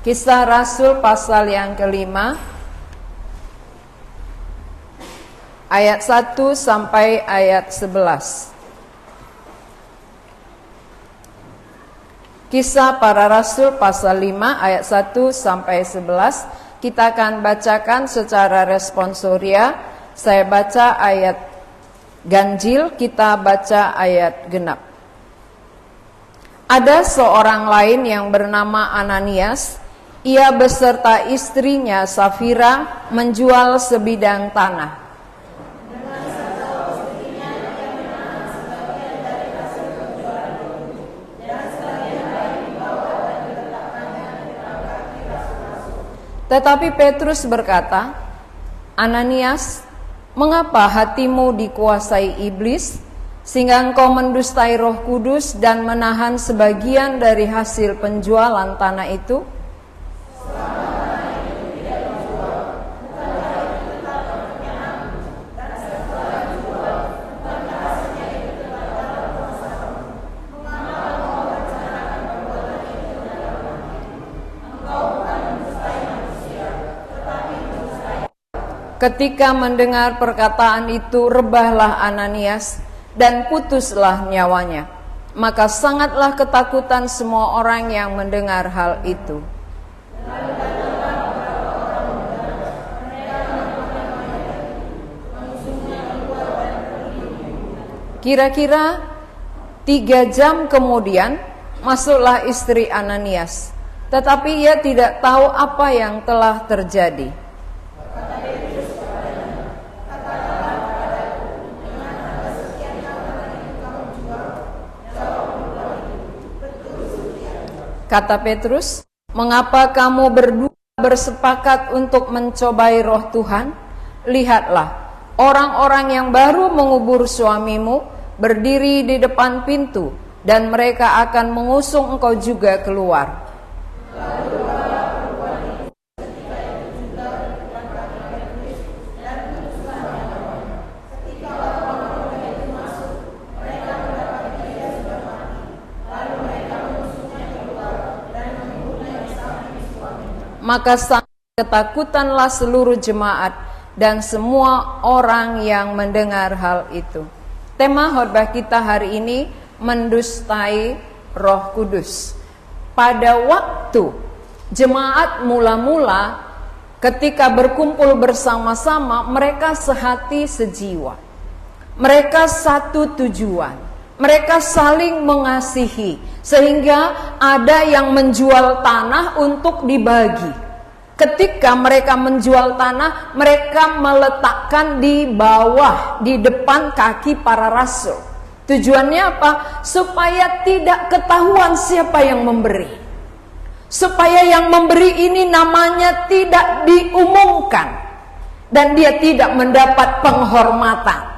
Kisah Rasul pasal yang kelima, ayat 1 sampai ayat 11. Kisah para Rasul pasal 5 ayat 1 sampai 11. Kita akan bacakan secara responsoria. Saya baca ayat ganjil, kita baca ayat genap. Ada seorang lain yang bernama Ananias. Ia beserta istrinya Safira menjual sebidang tanah. Tetapi Petrus berkata, Ananias, mengapa hatimu dikuasai iblis, sehingga engkau mendustai Roh Kudus dan menahan sebagian dari hasil penjualan tanah itu? Ketika mendengar perkataan itu, rebahlah Ananias dan putuslah nyawanya. Maka sangatlah ketakutan semua orang yang mendengar hal itu. Kira-kira 3 jam kemudian masuklah istri Ananias, tetapi ia tidak tahu apa yang telah terjadi. Kata Petrus, mengapa kamu berdua bersepakat untuk mencobai roh Tuhan? Lihatlah, orang-orang yang baru mengubur suamimu berdiri di depan pintu, dan mereka akan mengusung engkau juga keluar. Maka sangat ketakutanlah seluruh jemaat dan semua orang yang mendengar hal itu. Tema khotbah kita hari ini, mendustai Roh Kudus. Pada waktu jemaat mula-mula ketika berkumpul bersama-sama, mereka sehati sejiwa. Mereka satu tujuan. Mereka saling mengasihi, sehingga ada yang menjual tanah untuk dibagi. Ketika mereka menjual tanah, mereka meletakkan di bawah, di depan kaki para rasul. Tujuannya apa? Supaya tidak ketahuan siapa yang memberi. Supaya yang memberi ini namanya tidak diumumkan, dan dia tidak mendapat penghormatan.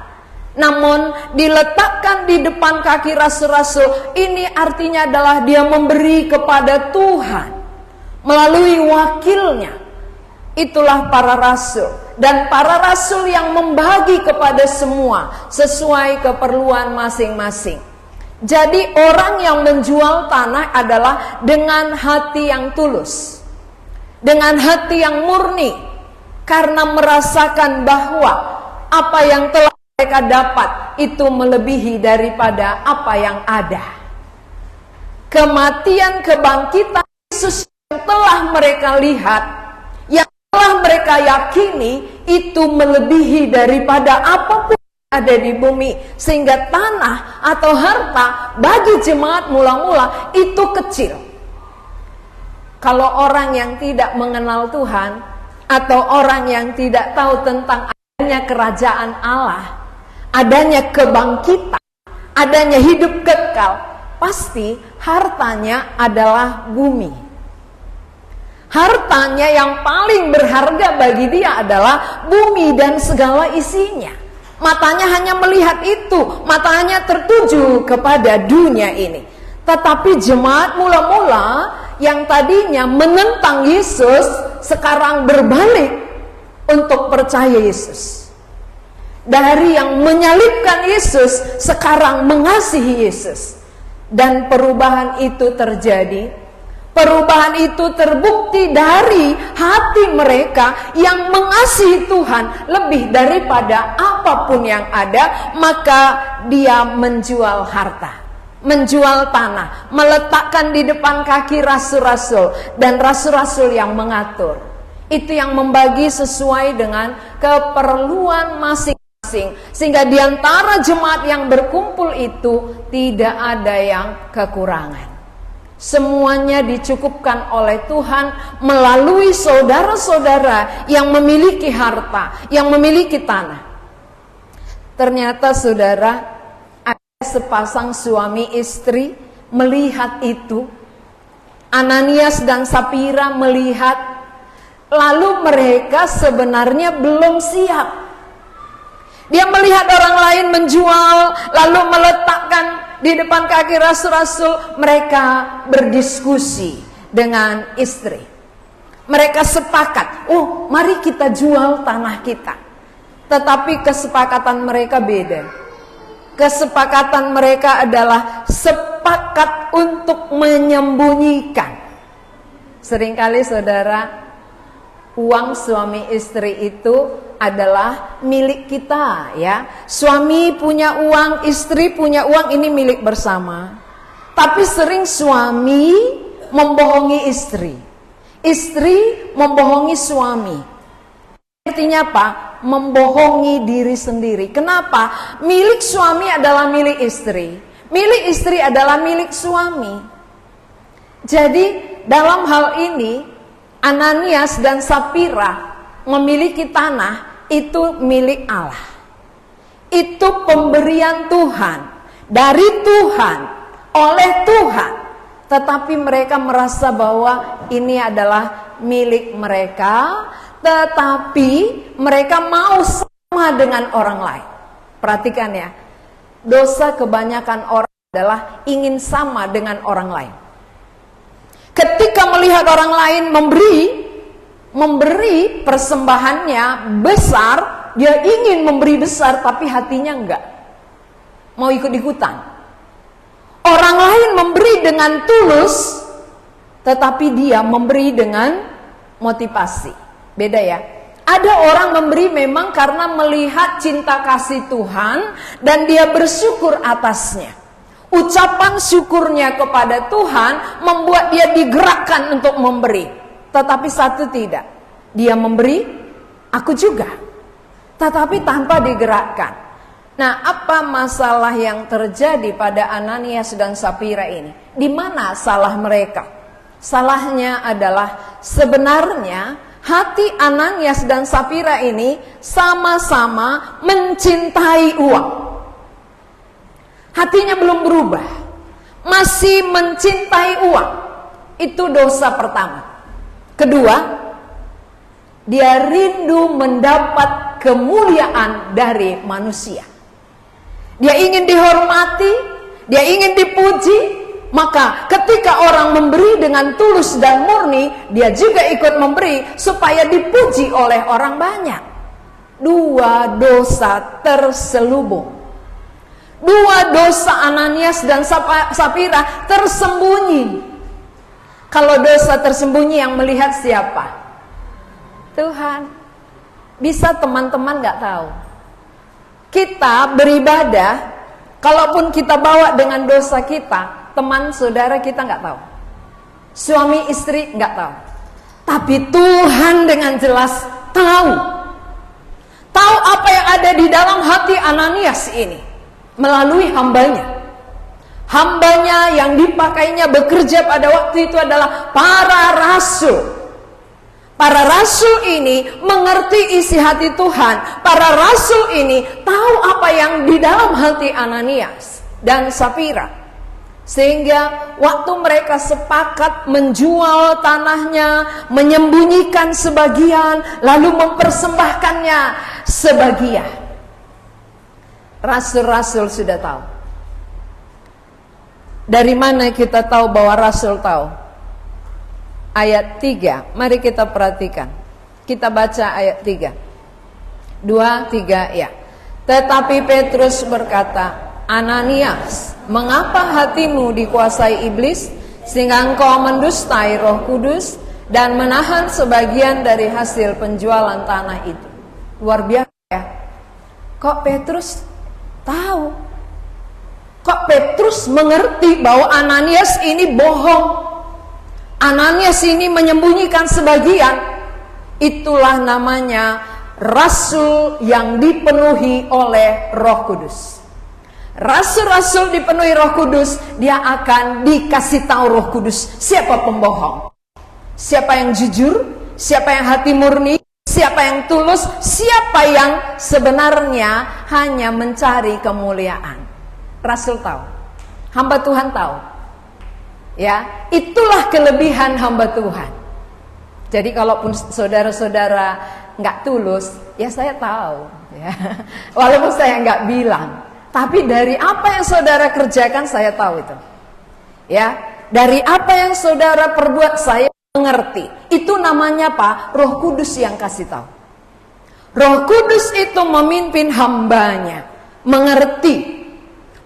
Namun diletakkan di depan kaki rasul-rasul, ini artinya adalah dia memberi kepada Tuhan melalui wakilnya. Itulah para rasul, dan para rasul yang membagi kepada semua sesuai keperluan masing-masing. Jadi orang yang menjual tanah adalah dengan hati yang tulus, dengan hati yang murni, karena merasakan bahwa apa yang telah mereka dapat itu melebihi daripada apa yang ada. Kematian, kebangkitan Yesus yang telah mereka lihat, yang telah mereka yakini, itu melebihi daripada apapun yang ada di bumi. Sehingga tanah atau harta bagi jemaat mula-mula itu kecil. Kalau orang yang tidak mengenal Tuhan, atau orang yang tidak tahu tentang adanya kerajaan Allah, adanya kebangkitan, adanya hidup kekal, pasti hartanya adalah bumi. Hartanya yang paling berharga bagi dia adalah bumi dan segala isinya. Matanya hanya melihat itu, matanya tertuju kepada dunia ini. Tetapi jemaat mula-mula yang tadinya menentang Yesus, sekarang berbalik untuk percaya Yesus. Dari yang menyalibkan Yesus, sekarang mengasihi Yesus. Dan perubahan itu terjadi. Perubahan itu terbukti dari hati mereka yang mengasihi Tuhan lebih daripada apapun yang ada. Maka dia menjual harta, menjual tanah, meletakkan di depan kaki rasul-rasul, dan rasul-rasul yang mengatur. Itu yang membagi sesuai dengan keperluan masing-masing, sehingga di antara jemaat yang berkumpul itu tidak ada yang kekurangan. Semuanya dicukupkan oleh Tuhan melalui saudara-saudara yang memiliki harta, yang memiliki tanah. Ternyata saudara, ada sepasang suami istri melihat itu. Ananias dan Sapira melihat, lalu mereka sebenarnya belum siap. Dia melihat orang lain menjual, lalu meletakkan di depan kaki rasul-rasul. Mereka berdiskusi dengan istri. Mereka sepakat, oh mari kita jual tanah kita. Tetapi kesepakatan mereka beda. Kesepakatan mereka adalah sepakat untuk menyembunyikan. Seringkali saudara, uang suami istri itu adalah milik kita, ya. Suami punya uang, istri punya uang, ini milik bersama. Tapi sering suami membohongi istri, istri membohongi suami. Artinya apa? Membohongi diri sendiri. Kenapa? Milik suami adalah milik istri, milik istri adalah milik suami. Jadi dalam hal ini Ananias dan Sapira memiliki tanah itu milik Allah. Itu pemberian Tuhan, dari Tuhan, oleh Tuhan. Tetapi mereka merasa bahwa ini adalah milik mereka, tetapi mereka mau sama dengan orang lain. Perhatikan ya, dosa kebanyakan orang adalah ingin sama dengan orang lain. Ketika melihat orang lain memberi persembahannya besar, dia ingin memberi besar, tapi hatinya enggak mau ikut-ikutan. Orang lain memberi dengan tulus, tetapi dia memberi dengan motivasi. Beda ya. Ada orang memberi memang karena melihat cinta kasih Tuhan dan dia bersyukur atasnya. Ucapan syukurnya kepada Tuhan membuat dia digerakkan untuk memberi. Tetapi satu tidak, dia memberi, aku juga, tetapi tanpa digerakkan. Nah, apa masalah yang terjadi pada Ananias dan Sapira ini? Di mana salah mereka? Salahnya adalah sebenarnya hati Ananias dan Sapira ini sama-sama mencintai uang. Hatinya belum berubah, masih mencintai uang. Itu dosa pertama. Kedua, dia rindu mendapat kemuliaan dari manusia. Dia ingin dihormati, dia ingin dipuji. Maka ketika orang memberi dengan tulus dan murni, dia juga ikut memberi supaya dipuji oleh orang banyak. Dua dosa terselubung. Dua dosa Ananias dan Sapira tersembunyi. Kalau dosa tersembunyi yang melihat siapa? Tuhan. Bisa teman-teman gak tahu. Kita beribadah, kalaupun kita bawa dengan dosa kita, teman saudara kita gak tahu. Suami istri gak tahu. Tapi Tuhan dengan jelas tahu. Tahu apa yang ada di dalam hati Ananias ini. Melalui hambanya. Hambanya yang dipakainya bekerja pada waktu itu adalah para rasul. Para rasul ini mengerti isi hati Tuhan. Para rasul ini tahu apa yang di dalam hati Ananias dan Sapira. Sehingga waktu mereka sepakat menjual tanahnya, menyembunyikan sebagian, lalu mempersembahkannya sebagian. Rasul-rasul sudah tahu. Dari mana kita tahu bahwa rasul tahu? Ayat 3, mari kita perhatikan. Kita baca ayat 3. 2, 3, ya. Tetapi Petrus berkata, Ananias, mengapa hatimu dikuasai iblis sehingga engkau mendustai Roh Kudus dan menahan sebagian dari hasil penjualan tanah itu. Luar biasa ya. Kok Petrus tahu? Kok Petrus mengerti bahwa Ananias ini bohong? Ananias ini menyembunyikan sebagian. Itulah namanya rasul yang dipenuhi oleh Roh Kudus. Rasul-rasul dipenuhi Roh Kudus, dia akan dikasih tahu Roh Kudus siapa pembohong, siapa yang jujur, siapa yang hati murni, siapa yang tulus, siapa yang sebenarnya hanya mencari kemuliaan. Rasul tahu, hamba Tuhan tahu. Ya, itulah kelebihan hamba Tuhan. Jadi kalaupun saudara-saudara nggak tulus, ya saya tahu. Ya. Walaupun saya nggak bilang, tapi dari apa yang saudara kerjakan saya tahu itu. Ya, dari apa yang saudara perbuat saya mengerti. Itu namanya apa? Roh Kudus yang kasih tahu. Roh Kudus itu memimpin hambanya, mengerti.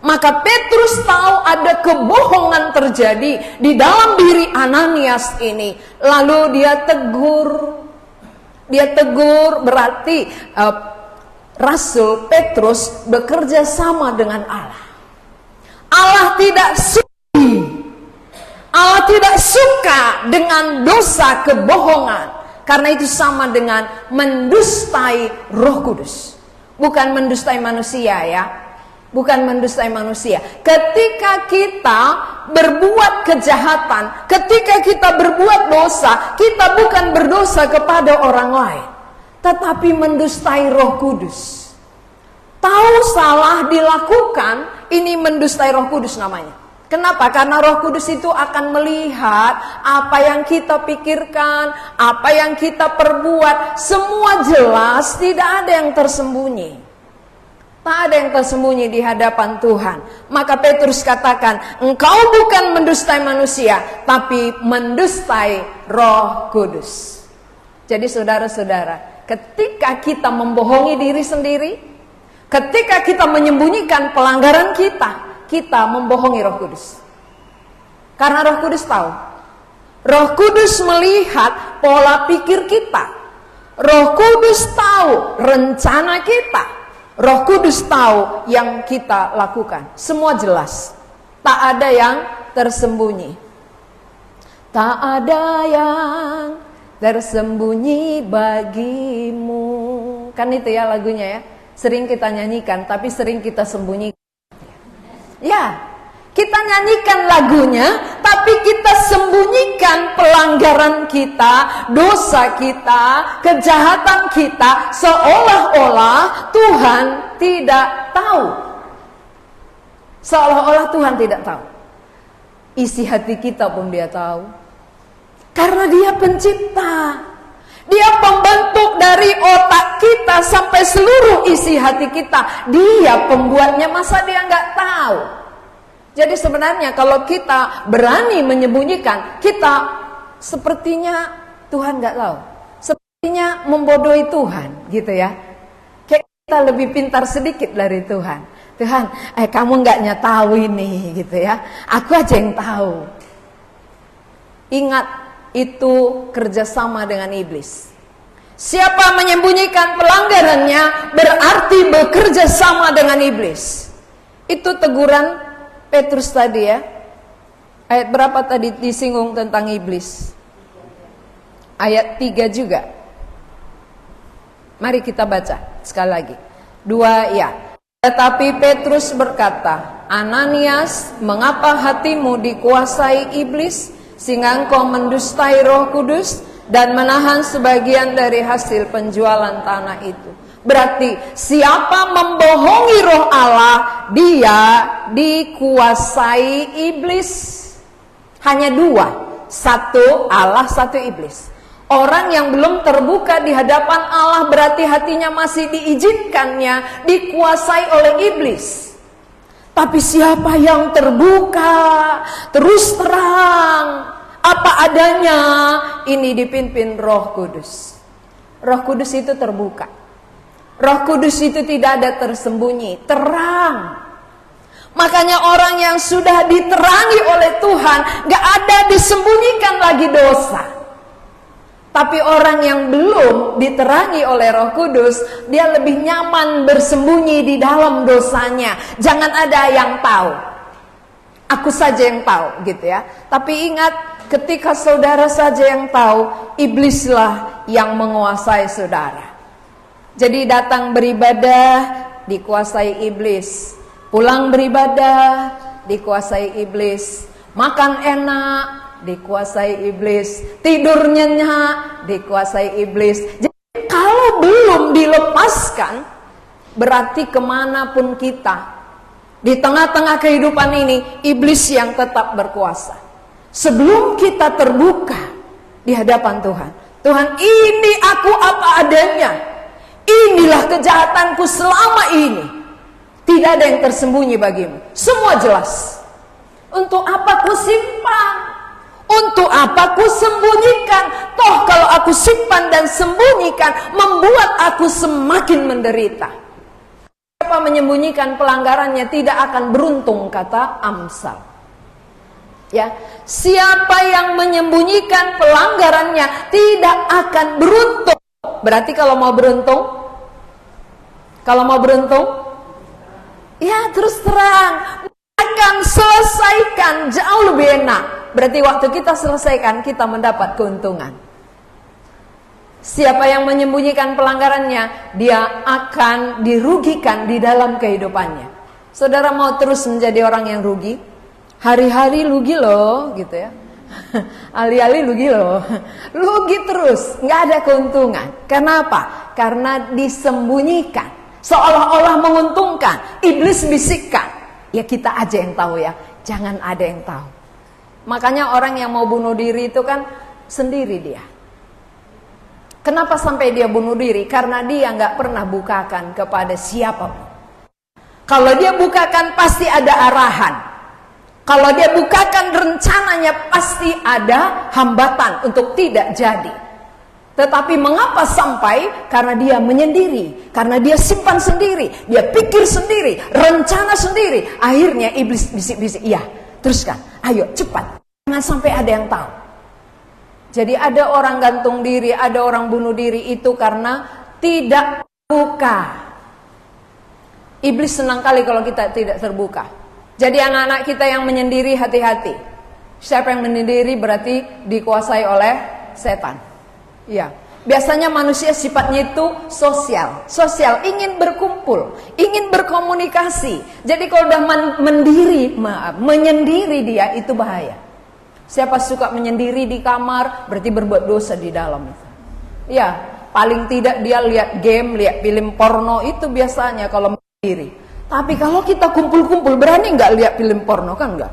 Maka Petrus tahu ada kebohongan terjadi di dalam diri Ananias ini. Lalu dia tegur. Dia tegur berarti Rasul Petrus bekerja sama dengan Allah. Allah tidak suka dengan dosa kebohongan. Karena itu sama dengan mendustai Roh Kudus. Bukan mendustai manusia ya. Bukan mendustai manusia. Ketika kita berbuat kejahatan, ketika kita berbuat dosa, kita bukan berdosa kepada orang lain, tetapi mendustai Roh Kudus. Tahu salah dilakukan, ini mendustai Roh Kudus namanya. Kenapa? Karena Roh Kudus itu akan melihat apa yang kita pikirkan, apa yang kita perbuat, semua jelas, tidak ada yang tersembunyi. Tak ada yang tersembunyi di hadapan Tuhan. Maka Petrus katakan, engkau bukan mendustai manusia, tapi mendustai Roh Kudus. Jadi saudara-saudara, ketika kita membohongi diri sendiri, ketika kita menyembunyikan pelanggaran kita, kita membohongi Roh Kudus. Karena Roh Kudus tahu. Roh Kudus melihat pola pikir kita. Roh Kudus tahu rencana kita. Roh Kudus tahu yang kita lakukan. Semua jelas. Tak ada yang tersembunyi. Tak ada yang tersembunyi bagimu. Kan itu ya lagunya ya. Sering kita nyanyikan, tapi sering kita sembunyikan. Ya, kita nyanyikan lagunya, tapi kita sembunyikan pelanggaran kita, dosa kita, kejahatan kita, seolah-olah Tuhan tidak tahu. Seolah-olah Tuhan tidak tahu. Isi hati kita pun Dia tahu. Karena Dia pencipta. Dia pembentuk dari otak kita sampai seluruh isi hati kita. Dia pembuatnya, masa Dia nggak tahu? Jadi sebenarnya kalau kita berani menyembunyikan, kita sepertinya Tuhan nggak tahu. Sepertinya membodohi Tuhan, gitu ya. Kayak kita lebih pintar sedikit dari Tuhan. Tuhan, kamu nggak tahu ini, gitu ya. Aku aja yang tahu. Ingat, itu kerjasama dengan iblis. Siapa menyembunyikan pelanggarannya berarti bekerja sama dengan iblis. Itu teguran Petrus tadi ya. Ayat berapa tadi disinggung tentang iblis? Ayat 3 juga. Mari kita baca sekali lagi. 2 ya. Tetapi Petrus berkata, Ananias, mengapa hatimu dikuasai iblis sehingga engkau mendustai Roh Kudus dan menahan sebagian dari hasil penjualan tanah itu? Berarti siapa membohongi Roh Allah, dia dikuasai iblis. Hanya 2, satu Allah, satu iblis. Orang yang belum terbuka di hadapan Allah berarti hatinya masih diizinkannya dikuasai oleh iblis. Tapi siapa yang terbuka, terus terang, apa adanya, ini dipimpin Roh Kudus. Roh Kudus itu terbuka. Roh Kudus itu tidak ada tersembunyi, terang. Makanya orang yang sudah diterangi oleh Tuhan, gak ada disembunyikan lagi dosa. Tapi orang yang belum diterangi oleh Roh Kudus, dia lebih nyaman bersembunyi di dalam dosanya. Jangan ada yang tahu. Aku saja yang tahu, gitu ya. Tapi ingat, ketika saudara saja yang tahu, iblislah yang menguasai saudara. Jadi datang beribadah, dikuasai iblis. Pulang beribadah, dikuasai iblis. Makan enak, dikuasai iblis. Tidur nyenyak, dikuasai iblis. Jadi kalau belum dilepaskan, berarti kemanapun kita, di tengah-tengah kehidupan ini, iblis yang tetap berkuasa. Sebelum kita terbuka di hadapan Tuhan, Tuhan, ini aku apa adanya. Inilah kejahatanku selama ini. Tidak ada yang tersembunyi bagimu. Semua jelas. Untuk apa ku simpan? Untuk apa ku sembunyikan? Toh kalau aku simpan dan sembunyikan, membuat aku semakin menderita. Siapa menyembunyikan pelanggarannya tidak akan beruntung, kata Amsal. Ya, siapa yang menyembunyikan pelanggarannya tidak akan beruntung. Berarti kalau mau beruntung, ya terus terang, akan selesaikan jauh lebih enak. Berarti waktu kita selesaikan, kita mendapat keuntungan. Siapa yang menyembunyikan pelanggarannya, dia akan dirugikan di dalam kehidupannya. Saudara mau terus menjadi orang yang rugi? Hari-hari rugi loh, gitu ya. Alih-alih rugi loh. Rugi terus, nggak ada keuntungan. Kenapa? Karena disembunyikan. Seolah-olah menguntungkan. Iblis bisikkan. Ya kita aja yang tahu ya. Jangan ada yang tahu. Makanya orang yang mau bunuh diri itu kan sendiri dia. Kenapa sampai dia bunuh diri? Karena dia nggak pernah bukakan kepada siapapun. Kalau dia bukakan pasti ada arahan. Kalau dia bukakan rencananya pasti ada hambatan untuk tidak jadi. Tetapi mengapa sampai? Karena dia menyendiri, karena dia simpan sendiri, dia pikir sendiri, rencana sendiri. Akhirnya iblis bisik-bisik, iya teruskan, ayo cepat, jangan sampai ada yang tahu. Jadi ada orang gantung diri, ada orang bunuh diri itu karena tidak terbuka. Iblis senang kali kalau kita tidak terbuka. Jadi anak-anak kita yang menyendiri, hati-hati. Siapa yang menyendiri berarti dikuasai oleh setan. Ya, biasanya manusia sifatnya itu sosial, ingin berkumpul, ingin berkomunikasi. Jadi kalau udah menyendiri dia itu bahaya. Siapa suka menyendiri di kamar berarti berbuat dosa di dalam itu. Ya, paling tidak dia lihat game, lihat film porno itu biasanya kalau menyendiri. Tapi kalau kita kumpul-kumpul, berani nggak lihat film porno? Kan nggak.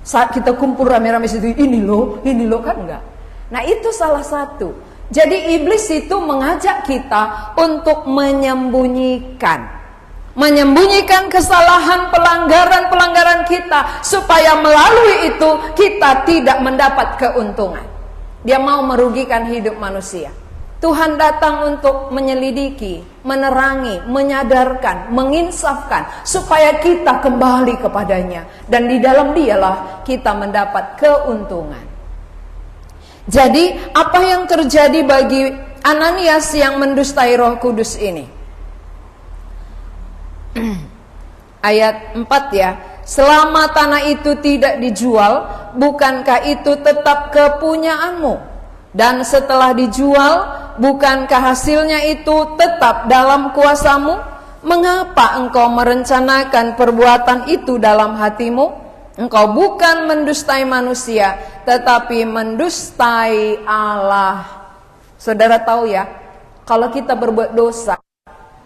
Saat kita kumpul rame-rame situ, ini loh kan nggak. Nah itu salah satu. Jadi iblis itu mengajak kita untuk menyembunyikan kesalahan, pelanggaran kita, supaya melalui itu kita tidak mendapat keuntungan. Dia mau merugikan hidup manusia. Tuhan datang untuk menyelidiki, menerangi, menyadarkan, menginsafkan, supaya kita kembali kepadanya. Dan di dalam dialah kita mendapat keuntungan. Jadi apa yang terjadi bagi Ananias yang mendustai Roh Kudus ini? Ayat 4 ya. Selama tanah itu tidak dijual, bukankah itu tetap kepunyaanmu? Dan setelah dijual, bukankah hasilnya itu tetap dalam kuasamu? Mengapa engkau merencanakan perbuatan itu dalam hatimu? Engkau bukan mendustai manusia, tetapi mendustai Allah. Saudara tahu ya, kalau kita berbuat dosa,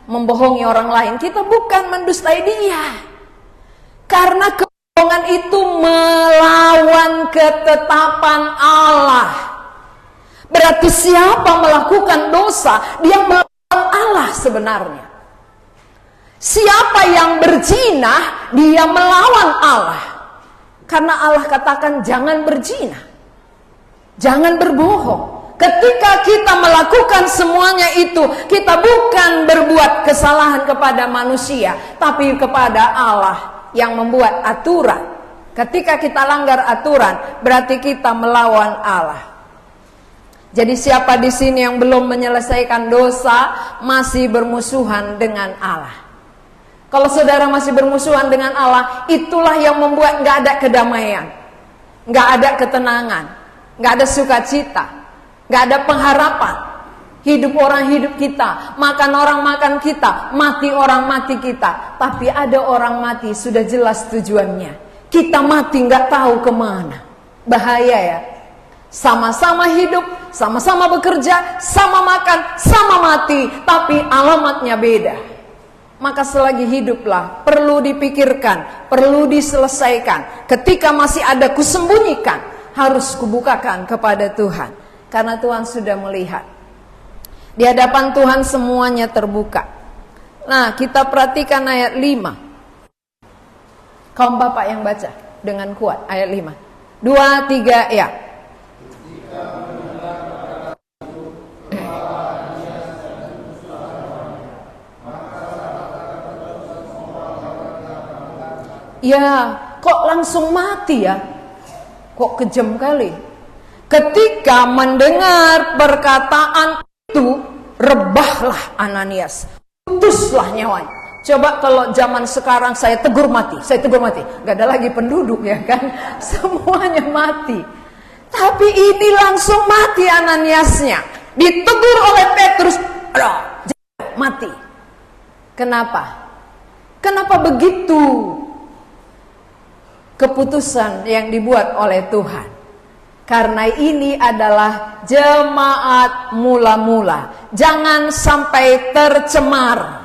membohongi orang lain, kita bukan mendustai dia. Karena kebohongan itu melawan ketetapan Allah. Berarti siapa melakukan dosa, dia melawan Allah sebenarnya. Siapa yang berzina, dia melawan Allah. Karena Allah katakan jangan berzina, jangan berbohong. Ketika kita melakukan semuanya itu, kita bukan berbuat kesalahan kepada manusia, tapi kepada Allah. yang membuat aturan. Ketika kita langgar aturan, berarti kita melawan Allah. Jadi siapa di sini yang belum menyelesaikan dosa, masih bermusuhan dengan Allah. Kalau saudara masih bermusuhan dengan Allah, itulah yang membuat nggak ada kedamaian, nggak ada ketenangan, nggak ada sukacita, nggak ada pengharapan. Hidup orang hidup kita, makan orang makan kita, mati orang mati kita. Tapi ada orang mati sudah jelas tujuannya. Kita mati nggak tahu kemana. Bahaya ya. Sama-sama hidup, sama-sama bekerja, sama makan, sama mati, tapi alamatnya beda. Maka selagi hiduplah perlu dipikirkan, perlu diselesaikan. Ketika masih ada kusembunyikan, harus kubukakan kepada Tuhan. Karena Tuhan sudah melihat. Di hadapan Tuhan semuanya terbuka. Nah, kita perhatikan ayat 5. Kaum bapak yang baca dengan kuat ayat 5. 2, 3, ya. Ya, kok langsung mati ya? Kok kejam kali? Ketika mendengar perkataan itu, rebahlah Ananias, putuslah nyawanya. Coba kalau zaman sekarang saya tegur mati. Gak ada lagi penduduk ya kan? Semuanya mati. Tapi ini langsung mati Ananiasnya. Ditegur oleh Petrus, mati. Kenapa? Kenapa begitu? Keputusan yang dibuat oleh Tuhan. Karena ini adalah jemaat mula-mula. Jangan sampai tercemar.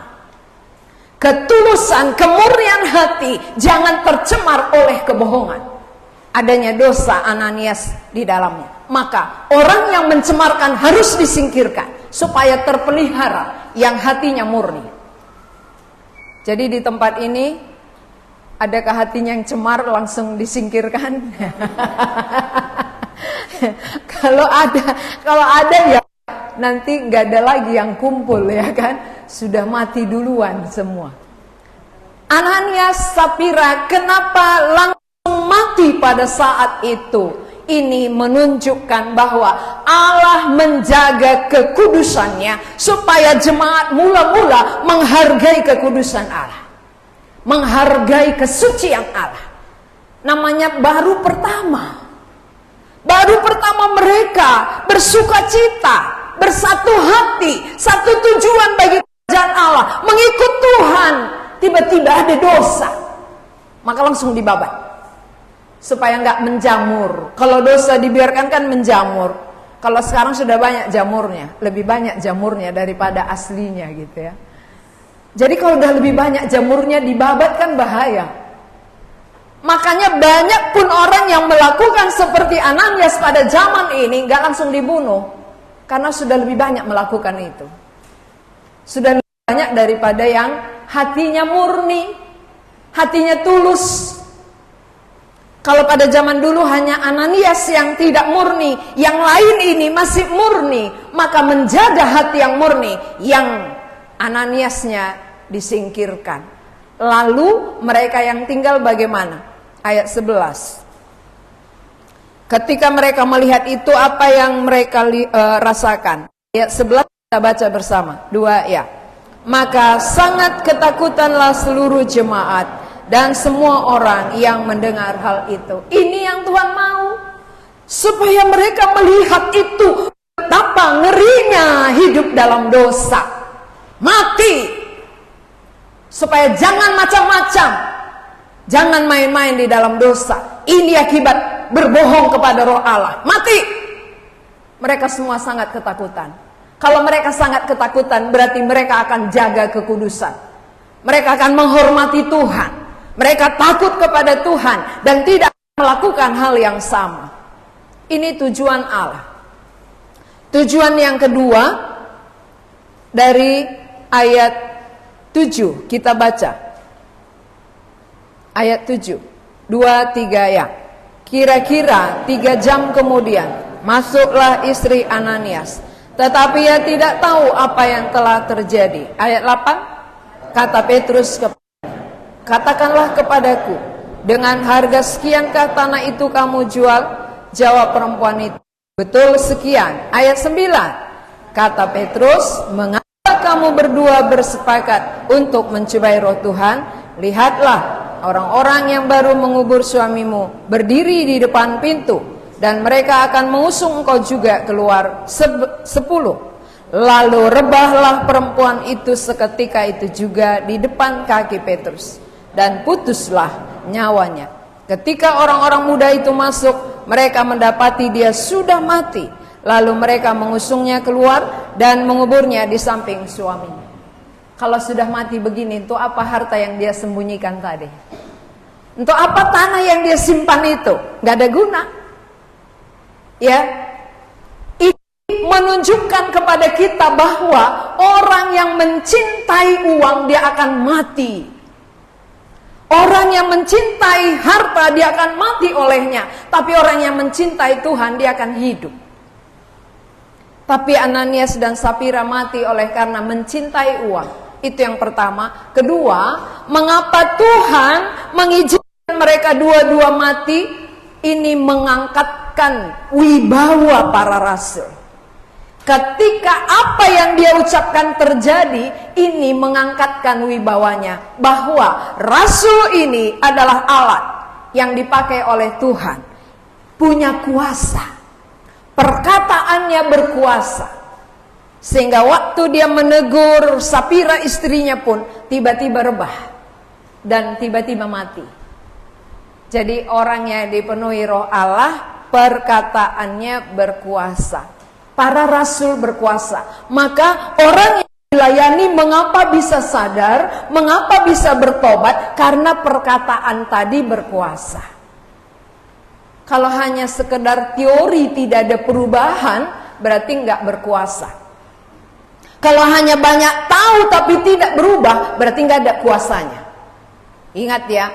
Ketulusan, kemurnian hati jangan tercemar oleh kebohongan. Adanya dosa Ananias di dalamnya. Maka orang yang mencemarkan harus disingkirkan supaya terpelihara yang hatinya murni. Jadi di tempat ini, adakah hatinya yang cemar langsung disingkirkan? Kalau ada ya nanti nggak ada lagi yang kumpul ya kan? Sudah mati duluan semua. Ananias, Sapira, kenapa langsung mati pada saat itu? Ini menunjukkan bahwa Allah menjaga kekudusannya supaya jemaat mula-mula menghargai kekudusan Allah. Menghargai kesucian Allah. Namanya baru pertama. Baru pertama mereka bersukacita, bersatu hati, satu tujuan bagi kerajaan Allah, mengikut Tuhan. Tiba-tiba ada dosa, maka langsung dibabat supaya nggak menjamur. Kalau dosa dibiarkan kan menjamur. Kalau sekarang sudah banyak jamurnya, lebih banyak jamurnya daripada aslinya gitu ya. Jadi kalau udah lebih banyak jamurnya dibabat kan bahaya. Makanya banyak pun orang yang melakukan seperti Ananias pada zaman ini gak langsung dibunuh. Karena sudah lebih banyak melakukan itu. Sudah lebih banyak daripada yang hatinya murni, hatinya tulus. Kalau pada zaman dulu hanya Ananias yang tidak murni, yang lain ini masih murni, maka menjaga hati yang murni, yang Ananiasnya disingkirkan. Lalu mereka yang tinggal bagaimana? Ayat 11. Ketika mereka melihat itu, apa yang mereka rasakan? Ayat 11 kita baca bersama. 2 ya. Maka sangat ketakutanlah seluruh jemaat dan semua orang yang mendengar hal itu. Ini yang Tuhan mau. Supaya mereka melihat itu, betapa ngerinya hidup dalam dosa. Mati. Supaya jangan macam-macam. Jangan main-main di dalam dosa. Ini akibat berbohong kepada roh Allah. Mati. Mereka semua sangat ketakutan. Kalau mereka sangat ketakutan, berarti mereka akan jaga kekudusan. Mereka akan menghormati Tuhan. Mereka takut kepada Tuhan dan tidak melakukan hal yang sama. Ini tujuan Allah. Tujuan yang kedua dari ayat 7 kita baca. Ayat 7. 2, 3 ya. Kira-kira 3 jam kemudian masuklah istri Ananias. Tetapi ia tidak tahu apa yang telah terjadi. Ayat 8. Kata Petrus kepadanya, Katakanlah kepadaku, dengan harga sekiankah tanah itu kamu jual? Jawab perempuan itu, betul sekian. Ayat 9, kata Petrus, mengapa kamu berdua bersepakat untuk mencobai roh Tuhan? Lihatlah, orang-orang yang baru mengubur suamimu berdiri di depan pintu, dan mereka akan mengusung engkau juga keluar 10. Lalu rebahlah perempuan itu seketika itu juga di depan kaki Petrus, dan putuslah nyawanya. Ketika orang-orang muda itu masuk, mereka mendapati dia sudah mati. Lalu mereka mengusungnya keluar dan menguburnya di samping suaminya. Kalau sudah mati begini, untuk apa harta yang dia sembunyikan tadi? Untuk apa tanah yang dia simpan itu? Gak ada guna. Ya, ini menunjukkan kepada kita bahwa orang yang mencintai uang dia akan mati. Orang yang mencintai harta dia akan mati olehnya. Tapi orang yang mencintai Tuhan dia akan hidup. Tapi Ananias dan Sapira mati oleh karena mencintai uang. Itu yang pertama. Kedua, mengapa Tuhan mengizinkan mereka dua-dua mati? Ini mengangkatkan wibawa para rasul. Ketika apa yang dia ucapkan terjadi, ini mengangkatkan wibawanya. Bahwa rasul ini adalah alat yang dipakai oleh Tuhan. Punya kuasa. Perkataannya berkuasa. Sehingga waktu dia menegur Sapira istrinya pun tiba-tiba rebah. Dan tiba-tiba mati. Jadi orang yang dipenuhi roh Allah, perkataannya berkuasa. Para rasul berkuasa. Maka orang yang dilayani mengapa bisa sadar, mengapa bisa bertobat? Karena perkataan tadi berkuasa. Kalau hanya sekedar teori tidak ada perubahan, berarti nggak berkuasa. Kalau hanya banyak tahu tapi tidak berubah, berarti nggak ada kuasanya. Ingat ya,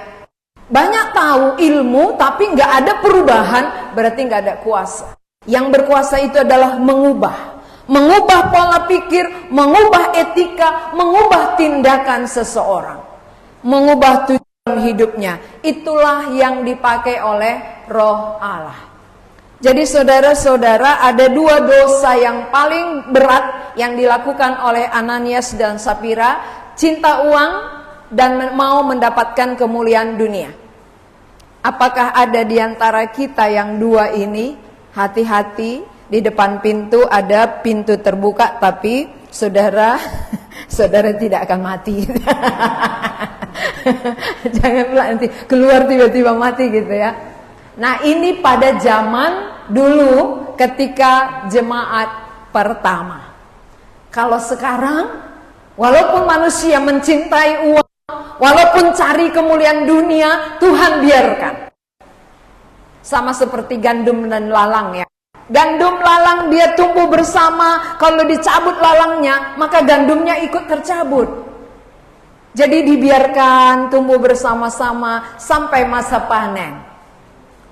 banyak tahu ilmu tapi nggak ada perubahan, berarti nggak ada kuasa. Yang berkuasa itu adalah mengubah pola pikir, mengubah etika, mengubah tindakan seseorang, mengubah tujuan hidupnya. Itulah yang dipakai oleh Roh Allah. Jadi saudara-saudara, ada dua dosa yang paling berat yang dilakukan oleh Ananias dan Sapira: cinta uang dan mau mendapatkan kemuliaan dunia. Apakah ada di antara kita yang dua ini? Hati-hati, di depan pintu ada pintu terbuka, tapi saudara tidak akan mati. Jangan pula nanti keluar tiba-tiba mati gitu ya. Nah, ini pada zaman dulu ketika jemaat pertama. Kalau sekarang, walaupun manusia mencintai uang, walaupun cari kemuliaan dunia, Tuhan biarkan. Sama seperti gandum dan lalang ya. Gandum lalang dia tumbuh bersama, kalau dicabut lalangnya, maka gandumnya ikut tercabut. Jadi dibiarkan tumbuh bersama-sama sampai masa panen.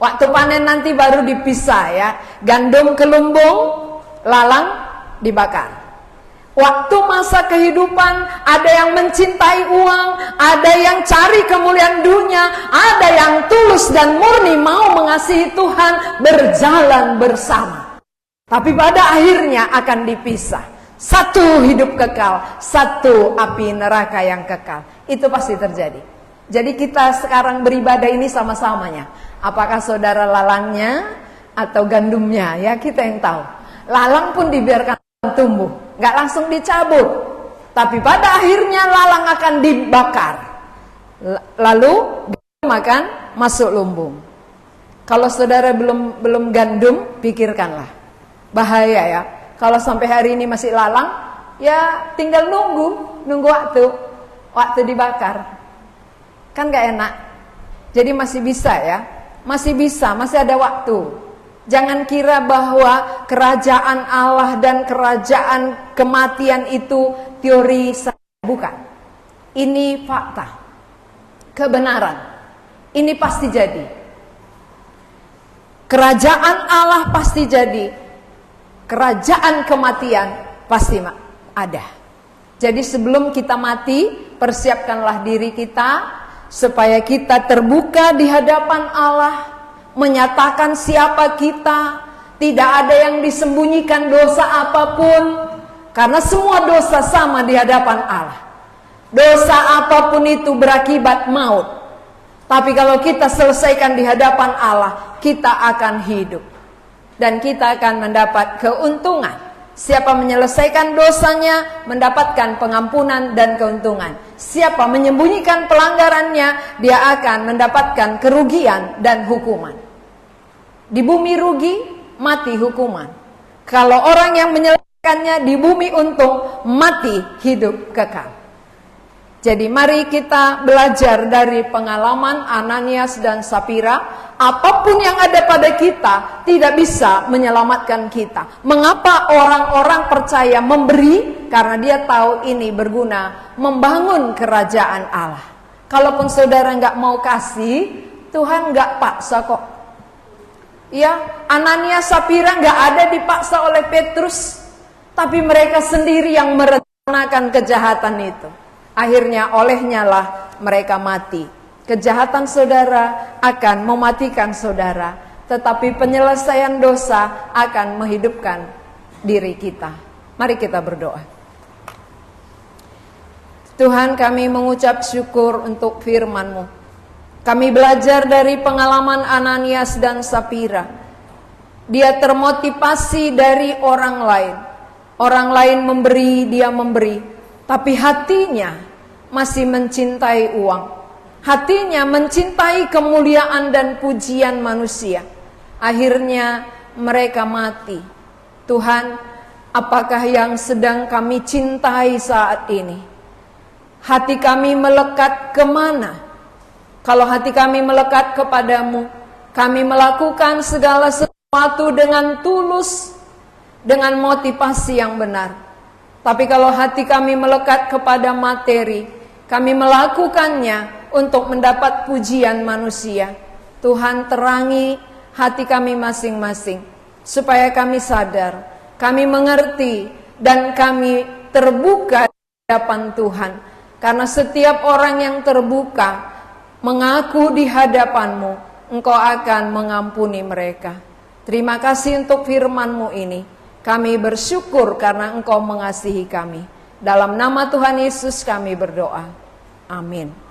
Waktu panen nanti baru dipisah ya. Gandum ke lumbung, lalang dibakar. Waktu masa kehidupan ada yang mencintai uang, ada yang cari kemuliaan dunia, ada yang tulus dan murni mau mengasihi Tuhan, berjalan bersama. Tapi pada akhirnya akan dipisah. Satu hidup kekal, satu api neraka yang kekal. Itu pasti terjadi. Jadi kita sekarang beribadah ini sama-samanya. Apakah saudara lalangnya atau gandumnya? Ya kita yang tahu. Lalang pun dibiarkan tumbuh, nggak langsung dicabut, tapi pada akhirnya lalang akan dibakar, lalu gandum akan masuk lumbung. Kalau saudara belum gandum, pikirkanlah, bahaya ya. Kalau sampai hari ini masih lalang, ya tinggal nunggu waktu dibakar, kan nggak enak. Jadi masih bisa ya, masih ada waktu. Jangan kira bahwa kerajaan Allah dan kerajaan kematian itu teori saja. Bukan. Ini fakta. Kebenaran. Ini pasti jadi. Kerajaan Allah pasti jadi. Kerajaan kematian pasti ada. Jadi sebelum kita mati, persiapkanlah diri kita supaya kita terbuka di hadapan Allah, menyatakan siapa kita, tidak ada yang disembunyikan dosa apapun, karena semua dosa sama di hadapan Allah. Dosa apapun itu berakibat maut. Tapi kalau kita selesaikan di hadapan Allah, kita akan hidup. Dan kita akan mendapat keuntungan. Siapa menyelesaikan dosanya, mendapatkan pengampunan dan keuntungan. Siapa menyembunyikan pelanggarannya, dia akan mendapatkan kerugian dan hukuman. Di bumi rugi, mati hukuman. Kalau orang yang menyelesaikannya di bumi untung, mati hidup kekal. Jadi mari kita belajar dari pengalaman Ananias dan Sapira. Apapun yang ada pada kita tidak bisa menyelamatkan kita. Mengapa orang-orang percaya memberi? Karena dia tahu ini berguna membangun kerajaan Allah. Kalaupun saudara nggak mau kasih, Tuhan nggak paksa kok. Ya, Ananias Sapira nggak ada dipaksa oleh Petrus, tapi mereka sendiri yang merencanakan kejahatan itu. Akhirnya olehnya lah mereka mati. Kejahatan saudara akan mematikan saudara, tetapi penyelesaian dosa akan menghidupkan diri kita. Mari kita berdoa. Tuhan, kami mengucap syukur untuk firman-Mu. Kami belajar dari pengalaman Ananias dan Sapira. Dia termotivasi dari orang lain. Orang lain memberi, dia memberi. Tapi hatinya masih mencintai uang. Hatinya mencintai kemuliaan dan pujian manusia. Akhirnya mereka mati. Tuhan, apakah yang sedang kami cintai saat ini? Hati kami melekat kemana? Kalau hati kami melekat kepadamu, kami melakukan segala sesuatu dengan tulus, dengan motivasi yang benar. Tapi kalau hati kami melekat kepada materi, kami melakukannya untuk mendapat pujian manusia. Tuhan, terangi hati kami masing-masing, supaya kami sadar, kami mengerti, dan kami terbuka di hadapan Tuhan. Karena setiap orang yang terbuka, mengaku di hadapan-Mu, Engkau akan mengampuni mereka. Terima kasih untuk firman-Mu ini. Kami bersyukur karena Engkau mengasihi kami. Dalam nama Tuhan Yesus kami berdoa. Amin.